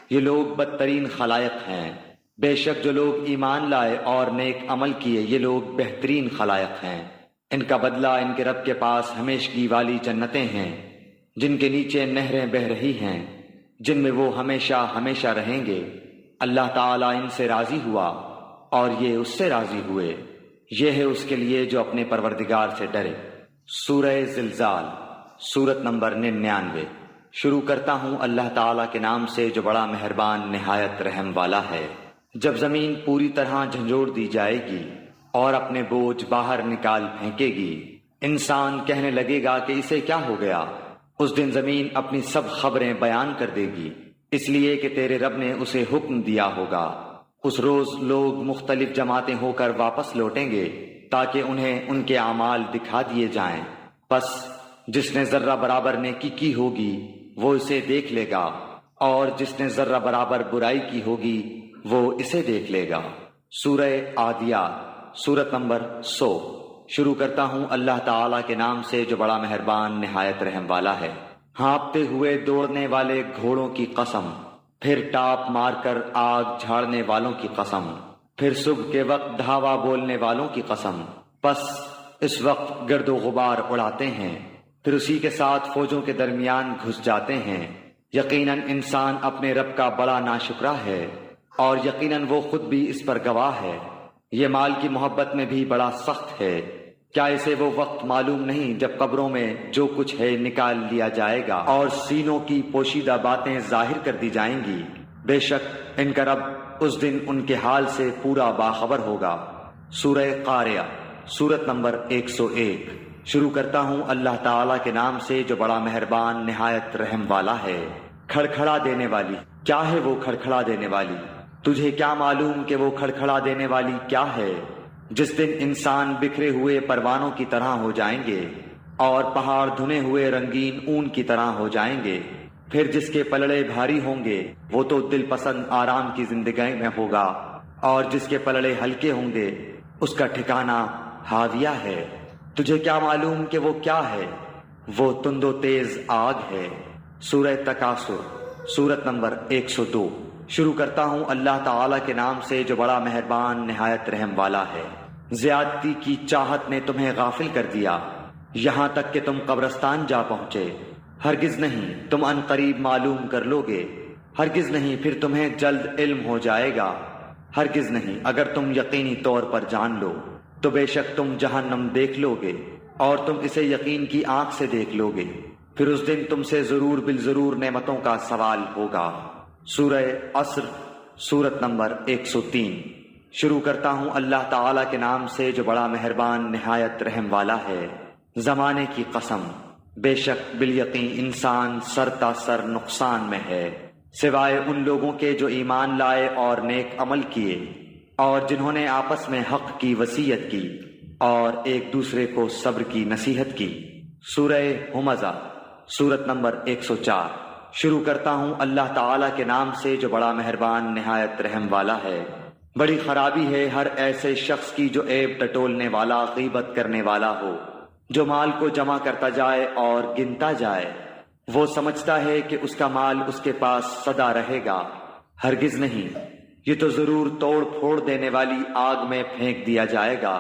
یہ لوگ بدترین خلائق ہیں۔ بے شک جو لوگ ایمان لائے اور نیک عمل کیے یہ لوگ بہترین خلائق ہیں۔ ان کا بدلہ ان کے رب کے پاس ہمیشگی والی جنتیں ہیں جن کے نیچے نہریں بہہ رہی ہیں، جن میں وہ ہمیشہ ہمیشہ رہیں گے۔ اللہ تعالیٰ ان سے راضی ہوا اور یہ اس سے راضی ہوئے۔ یہ ہے اس کے لیے جو اپنے پروردگار سے ڈرے۔ سورہ زلزال، سورت نمبر 99۔ شروع کرتا ہوں اللہ تعالیٰ کے نام سے جو بڑا مہربان نہایت رحم والا ہے۔ جب زمین پوری طرح جھنجھوڑ دی جائے گی اور اپنے بوجھ باہر نکال پھینکے گی، انسان کہنے لگے گا کہ اسے کیا ہو گیا؟ اس دن زمین اپنی سب خبریں بیان کر دے گی، اس لیے کہ تیرے رب نے اسے حکم دیا ہوگا۔ اس روز لوگ مختلف جماعتیں ہو کر واپس لوٹیں گے تاکہ انہیں ان کے اعمال دکھا دیے جائیں۔ پس جس نے ذرہ برابر نیکی کی ہوگی وہ اسے دیکھ لے گا، اور جس نے ذرہ برابر برائی کی ہوگی وہ اسے دیکھ لے گا۔ سورہ عادیات، سورت نمبر 100۔ شروع کرتا ہوں اللہ تعالیٰ کے نام سے جو بڑا مہربان نہایت رحم والا ہے۔ ہانپتے ہوئے دوڑنے والے گھوڑوں کی قسم، پھر ٹاپ مار کر آگ جھاڑنے والوں کی قسم، پھر صبح کے وقت دھاوا بولنے والوں کی قسم۔ پس اس وقت گرد و غبار اڑاتے ہیں، پھر اسی کے ساتھ فوجوں کے درمیان گھس جاتے ہیں۔ یقیناً انسان اپنے رب کا بڑا ناشکرا ہے، اور یقیناً وہ خود بھی اس پر گواہ ہے۔ یہ مال کی محبت میں بھی بڑا سخت ہے۔ کیا اسے وہ وقت معلوم نہیں جب قبروں میں جو کچھ ہے نکال لیا جائے گا اور سینوں کی پوشیدہ باتیں ظاہر کر دی جائیں گی؟ بے شک ان کا رب اس دن ان کے حال سے پورا باخبر ہوگا۔ سورہ قاریہ، سورت نمبر 101۔ شروع کرتا ہوں اللہ تعالیٰ کے نام سے جو بڑا مہربان نہایت رحم والا ہے۔ کھڑکھڑا دینے والی، کیا ہے وہ کھڑکھڑا دینے والی؟ تجھے کیا معلوم کہ وہ کھڑکھڑا دینے والی کیا ہے؟ جس دن انسان بکھرے ہوئے پروانوں کی طرح ہو جائیں گے اور پہاڑ دھنے ہوئے رنگین اون کی طرح ہو جائیں گے۔ پھر جس کے پلڑے بھاری ہوں گے وہ تو دل پسند آرام کی زندگی میں ہوگا، اور جس کے پلڑے ہلکے ہوں گے اس کا ٹھکانہ ہاویہ ہے۔ تجھے کیا معلوم کہ وہ کیا ہے؟ وہ تند و تیز آگ ہے۔ سورہ تکاثر، سورت نمبر 102۔ شروع کرتا ہوں اللہ تعالیٰ کے نام سے جو بڑا مہربان نہایت رحم والا ہے۔ زیادتی کی چاہت نے تمہیں غافل کر دیا یہاں تک کہ تم قبرستان جا پہنچے۔ ہرگز نہیں، تم ان قریب معلوم کر لو گے۔ ہرگز نہیں، پھر تمہیں جلد علم ہو جائے گا۔ ہرگز نہیں، اگر تم یقینی طور پر جان لو تو بے شک تم جہنم دیکھ لو گے، اور تم اسے یقین کی آنکھ سے دیکھ لو گے۔ پھر اس دن تم سے ضرور بالضرور نعمتوں کا سوال ہوگا۔ سورہ عصر، سورت نمبر 103۔ شروع کرتا ہوں اللہ تعالیٰ کے نام سے جو بڑا مہربان نہایت رحم والا ہے۔ زمانے کی قسم، بے شک بالیقین انسان سر تا سر نقصان میں ہے، سوائے ان لوگوں کے جو ایمان لائے اور نیک عمل کیے، اور جنہوں نے آپس میں حق کی وصیت کی اور ایک دوسرے کو صبر کی نصیحت کی۔ سورہ ہمزہ، سورت نمبر 104۔ شروع کرتا ہوں اللہ تعالیٰ کے نام سے جو بڑا مہربان نہایت رحم والا ہے۔ بڑی خرابی ہے ہر ایسے شخص کی جو عیب ٹٹولنے والا، غیبت کرنے والا ہو، جو مال کو جمع کرتا جائے اور گنتا جائے۔ وہ سمجھتا ہے کہ اس کا مال اس کے پاس سدا رہے گا۔ ہرگز نہیں، یہ تو ضرور توڑ پھوڑ دینے والی آگ میں پھینک دیا جائے گا۔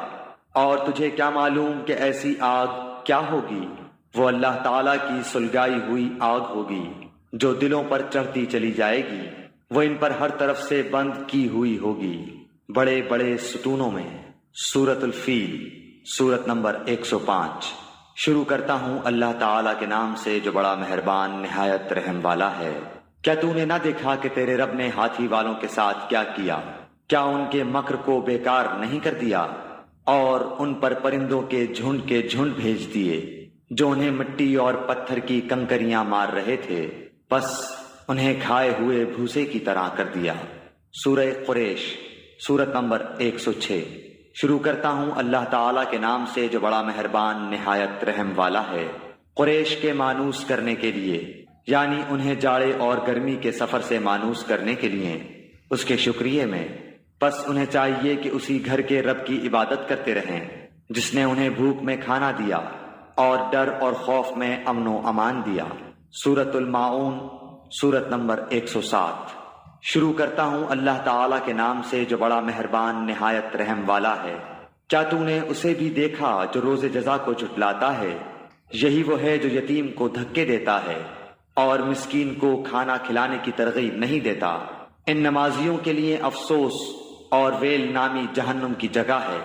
اور تجھے کیا معلوم کہ ایسی آگ کیا ہوگی؟ وہ اللہ تعالیٰ کی سلگائی ہوئی آگ ہوگی جو دلوں پر چڑھتی چلی جائے گی۔ وہ ان پر ہر طرف سے بند کی ہوئی ہوگی بڑے بڑے ستونوں میں۔ سورت الفیل، سورت نمبر 105۔ شروع کرتا ہوں اللہ تعالیٰ کے نام سے جو بڑا مہربان نہایت رحم والا ہے۔ کیا تو نے نہ دیکھا کہ تیرے رب نے ہاتھی والوں کے ساتھ کیا کیا؟ کیا ان کے مکر کو بیکار نہیں کر دیا؟ اور ان پر پرندوں کے جھنڈ بھیج دیے جو انہیں مٹی اور پتھر کی کنکریاں مار رہے تھے، بس انہیں کھائے ہوئے بھوسے کی طرح کر دیا۔ سورہ قریش، سورت نمبر 106۔ شروع کرتا ہوں اللہ تعالیٰ کے نام سے جو بڑا مہربان نہایت رحم والا ہے۔ قریش کے مانوس کرنے کے لیے، یعنی انہیں جاڑے اور گرمی کے سفر سے مانوس کرنے کے لیے، اس کے شکریہ میں پس انہیں چاہیے کہ اسی گھر کے رب کی عبادت کرتے رہیں جس نے انہیں بھوک میں کھانا دیا اور ڈر اور خوف میں امن و امان دیا۔ سورۃ الماعون، سورت نمبر 107۔ شروع کرتا ہوں اللہ تعالیٰ کے نام سے جو بڑا مہربان نہایت رحم والا ہے۔ کیا تو نے اسے بھی دیکھا جو روز جزا کو جھٹلاتا ہے؟ یہی وہ ہے جو یتیم کو دھکے دیتا ہے اور مسکین کو کھانا کھلانے کی ترغیب نہیں دیتا۔ ان نمازیوں کے لیے افسوس اور ویل نامی جہنم کی جگہ ہے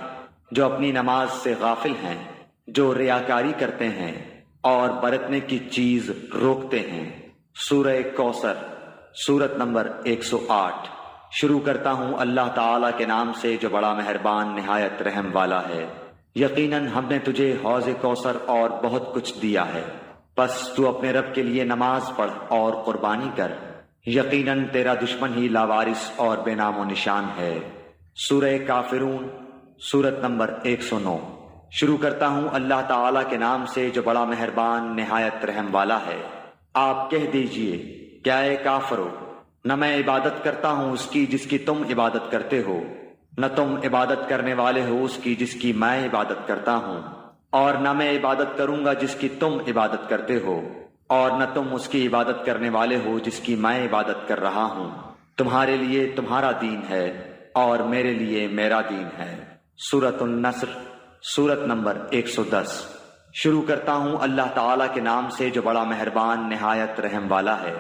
جو اپنی نماز سے غافل ہیں، جو ریاکاری کرتے ہیں اور برتنے کی چیز روکتے ہیں۔ سورہ کوثر، سورت نمبر 108۔ شروع کرتا ہوں اللہ تعالیٰ کے نام سے جو بڑا مہربان نہایت رحم والا ہے۔ یقیناً ہم نے تجھے حوض کوثر اور بہت کچھ دیا ہے، پس تو اپنے رب کے لیے نماز پڑھ اور قربانی کر، یقیناً تیرا دشمن ہی لاوارث اور بے نام و نشان ہے۔ سورہ کافرون، سورت نمبر 109۔ شروع کرتا ہوں اللہ تعالیٰ کے نام سے جو بڑا مہربان نہایت رحم والا ہے۔ آپ کہہ دیجئے، کیا اے کافرو، نہ میں عبادت کرتا ہوں اس کی جس کی تم عبادت کرتے ہو، نہ تم عبادت کرنے والے ہو اس کی جس کی میں عبادت کرتا ہوں، اور نہ میں عبادت کروں گا جس کی تم عبادت کرتے ہو، اور نہ تم اس کی عبادت کرنے والے ہو جس کی میں عبادت کر رہا ہوں۔ تمہارے لیے تمہارا دین ہے اور میرے لیے میرا دین ہے۔ سورۃ النصر، سورت نمبر 110۔ شروع کرتا ہوں اللہ تعالیٰ کے نام سے جو بڑا مہربان نہایت رحم والا ہے۔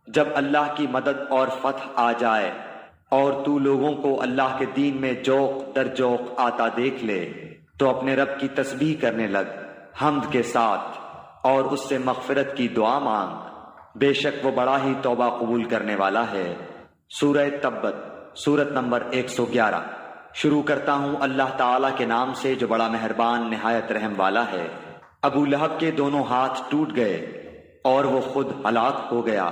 جب اللہ کی مدد اور فتح آ جائے اور تو لوگوں کو اللہ کے دین میں جوق در جوق آتا دیکھ لے تو اپنے رب کی تسبیح کرنے لگ حمد کے ساتھ اور اس سے مغفرت کی دعا مانگ، بے شک وہ بڑا ہی توبہ قبول کرنے والا ہے۔ سورہ تبت، سورت نمبر 111۔ شروع کرتا ہوں اللہ تعالیٰ کے نام سے جو بڑا مہربان نہایت رحم والا ہے۔ ابو لہب کے دونوں ہاتھ ٹوٹ گئے اور وہ خود ہلاک ہو گیا،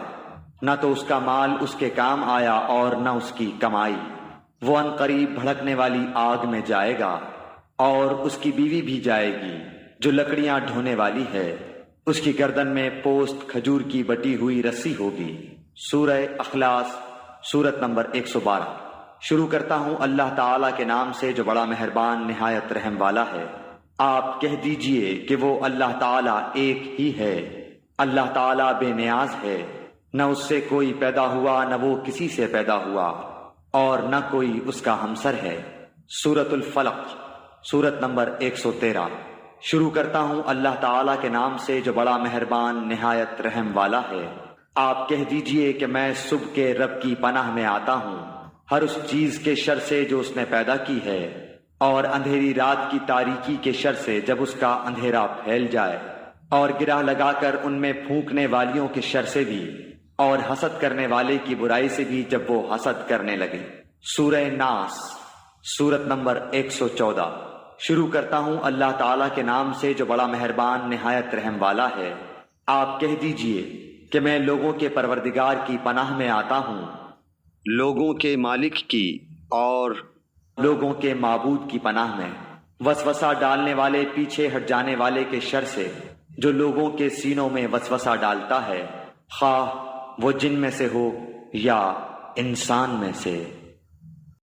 نہ تو اس کا مال اس کے کام آیا اور نہ اس کی کمائی۔ وہ ان قریب بھڑکنے والی آگ میں جائے گا اور اس کی بیوی بھی جائے گی جو لکڑیاں ڈھونے والی ہے، اس کی گردن میں پوست کھجور کی بٹی ہوئی رسی ہوگی۔ سورہ اخلاص، سورت نمبر 112۔ شروع کرتا ہوں اللہ تعالیٰ کے نام سے جو بڑا مہربان نہایت رحم والا ہے۔ آپ کہہ دیجئے کہ وہ اللہ تعالیٰ ایک ہی ہے، اللہ تعالیٰ بے نیاز ہے، نہ اس سے کوئی پیدا ہوا نہ وہ کسی سے پیدا ہوا، اور نہ کوئی اس کا ہمسر ہے۔ سورۃ الفلق، سورت نمبر 113۔ شروع کرتا ہوں اللہ تعالیٰ کے نام سے جو بڑا مہربان نہایت رحم والا ہے۔ آپ کہہ دیجئے کہ میں صبح کے رب کی پناہ میں آتا ہوں ہر اس چیز کے شر سے جو اس نے پیدا کی ہے، اور اندھیری رات کی تاریکی کے شر سے جب اس کا اندھیرا پھیل جائے، اور گرہ لگا کر ان میں پھونکنے والیوں کے شر سے بھی، اور حسد کرنے والے کی برائی سے بھی جب وہ حسد کرنے لگے۔ سورہ ناس، سورت نمبر 114۔ شروع کرتا ہوں اللہ تعالیٰ کے نام سے جو بڑا مہربان نہایت رحم والا ہے۔ آپ کہہ دیجئے کہ میں لوگوں کے پروردگار کی پناہ میں آتا ہوں، لوگوں کے مالک کی اور لوگوں کے معبود کی پناہ میں، وسوسہ ڈالنے والے پیچھے ہٹ جانے والے کے شر سے جو لوگوں کے سینوں میں وسوسہ ڈالتا ہے، خواہ وہ جن میں سے ہو یا انسان میں سے۔